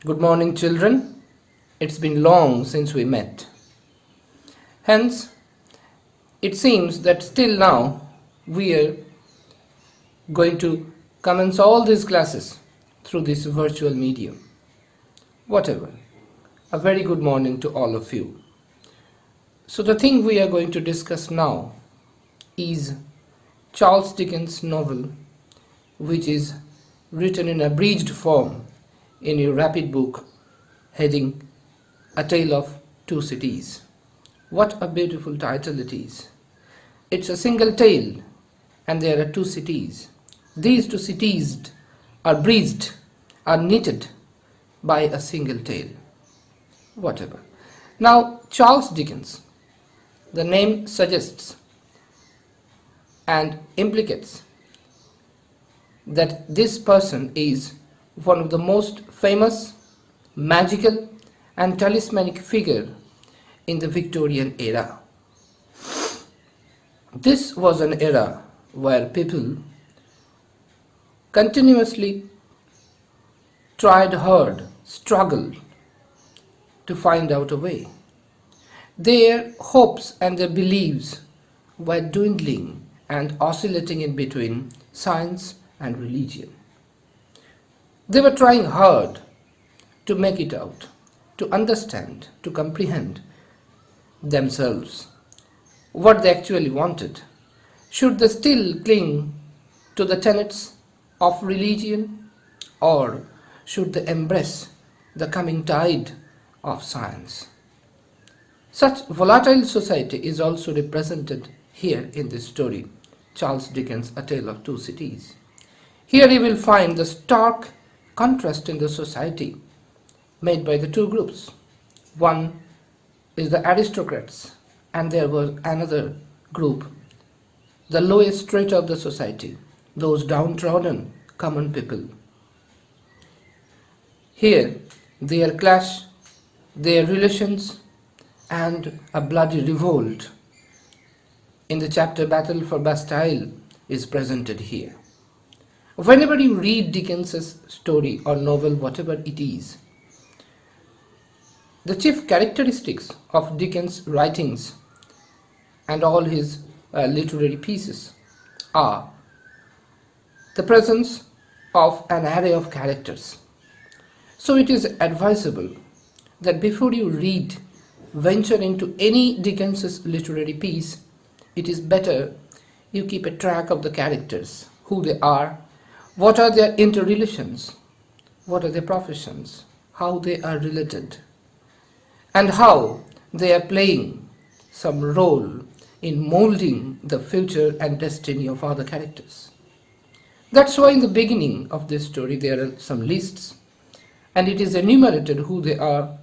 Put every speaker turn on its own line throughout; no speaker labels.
Good morning, children. It's been long since we met. Hence, it seems that still now we are going to commence all these classes through this virtual medium. Whatever. A very good morning to all of you. So the thing we are going to discuss now is Charles Dickens' novel, which is written in abridged form in your rapid book heading A Tale of Two Cities. What a beautiful title it is. It's a single tale and there are two cities. These two cities are bridged, are knitted by a single tale. Whatever. Now, Charles Dickens, the name suggests and implicates that this person is one of the most famous, magical and talismanic figure in the Victorian era. This was an era where people continuously tried hard, struggled to find out a way. Their hopes and their beliefs were dwindling and oscillating in between science and religion. They were trying hard to make it out, to understand, to comprehend themselves, what they actually wanted. Should they still cling to the tenets of religion, or should they embrace the coming tide of science? Such volatile society is also represented here in this story, Charles Dickens' A Tale of Two Cities. Here you will find the stark contrast in the society made by the two groups. One is the aristocrats, and there was another group, the lowest strata of the society, those downtrodden common people. Here, their clash, their relations, and a bloody revolt in the chapter Battle for Bastille is presented here. Whenever you read Dickens's story or novel, whatever it is, the chief characteristics of Dickens' writings and all his literary pieces are the presence of an array of characters. So it is advisable that before you venture into any Dickens's literary piece, it is better you keep a track of the characters, who they are, what are their interrelations, what are their professions, how they are related, and how they are playing some role in molding the future and destiny of other characters. That's why in the beginning of this story there are some lists, and it is enumerated who they are,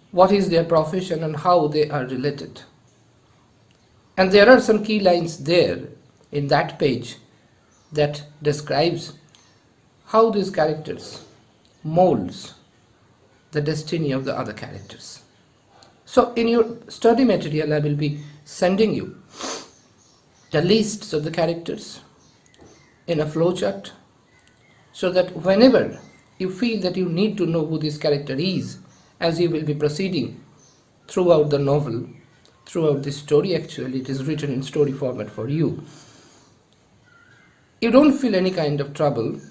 what is their profession, and how they are related. And there are some key lines there in that page that describes how these characters molds the destiny of the other characters. So in your study material I will be sending you the lists of the characters in a flowchart, so that whenever you feel that you need to know who this character is, as you will be proceeding throughout the novel, throughout this story, actually it is written in story format for you, you don't feel any kind of trouble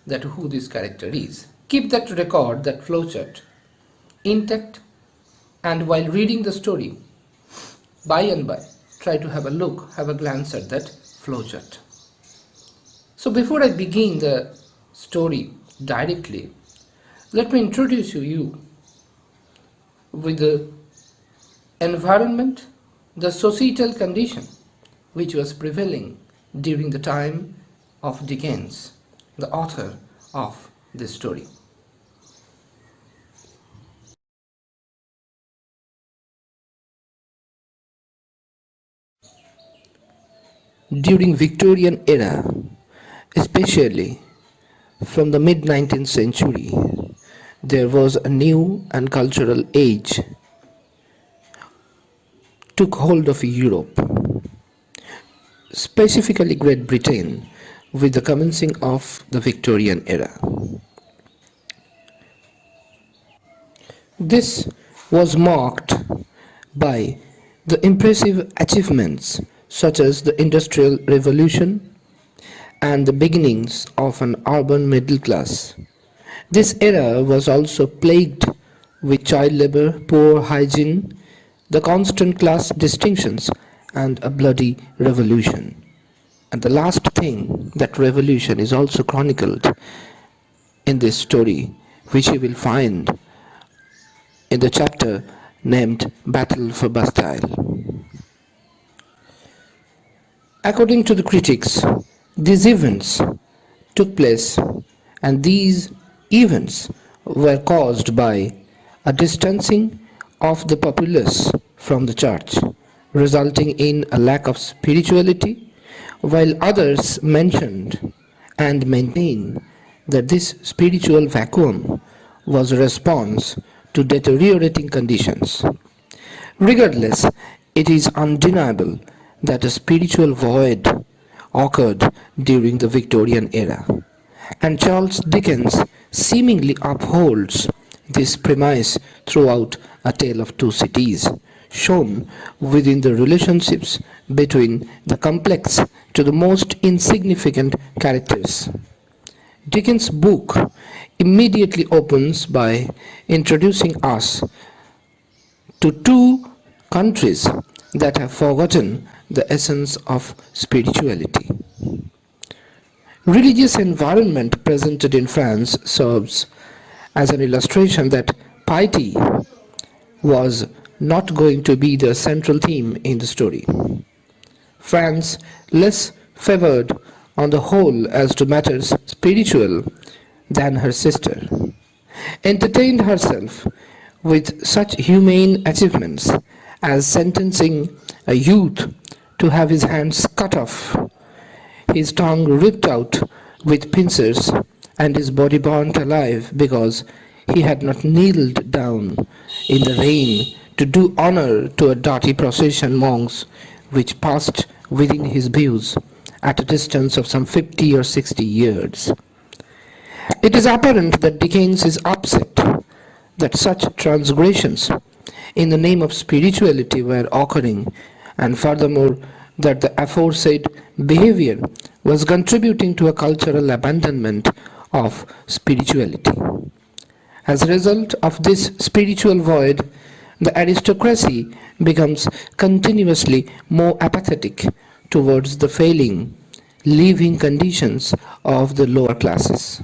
that who this character is. Keep that record, that flowchart intact, and while reading the story, by and by, try to have a look, have a glance at that flowchart. So before I begin the story directly, let me introduce you with the environment, the societal condition which was prevailing during the time of Dickens, the author of this story. During Victorian era, especially from the mid-19th century, there was a new and cultural age took hold of Europe, specifically Great Britain, with the commencing of the Victorian era. This was marked by the impressive achievements such as the Industrial Revolution and the beginnings of an urban middle class. This era was also plagued with child labor, poor hygiene, the constant class distinctions, and a bloody revolution. And the last thing, that revolution is also chronicled in this story, which you will find in the chapter named Battle for Bastille. According to the critics, these events took place, and these events were caused by a distancing of the populace from the church, resulting in a lack of spirituality, while others mentioned and maintain that this spiritual vacuum was a response to deteriorating conditions. Regardless, it is undeniable that a spiritual void occurred during the Victorian era, and Charles Dickens seemingly upholds this premise throughout A Tale of Two Cities, shown within the relationships between the complex to the most insignificant characters. Dickens' book immediately opens by introducing us to two countries that have forgotten the essence of spirituality. Religious environment presented in France serves as an illustration that piety was not going to be the central theme in the story. France, less favored on the whole as to matters spiritual than her sister, entertained herself with such humane achievements as sentencing a youth to have his hands cut off, his tongue ripped out with pincers, and his body burnt alive because he had not kneeled down in the rain to do honor to a dirty procession monks which passed within his views at a distance of some 50 or 60 yards. It is apparent that Dickens is upset that such transgressions in the name of spirituality were occurring, and furthermore that the aforesaid behavior was contributing to a cultural abandonment of spirituality. As a result of this spiritual void, the aristocracy becomes continuously more apathetic towards the failing living conditions of the lower classes.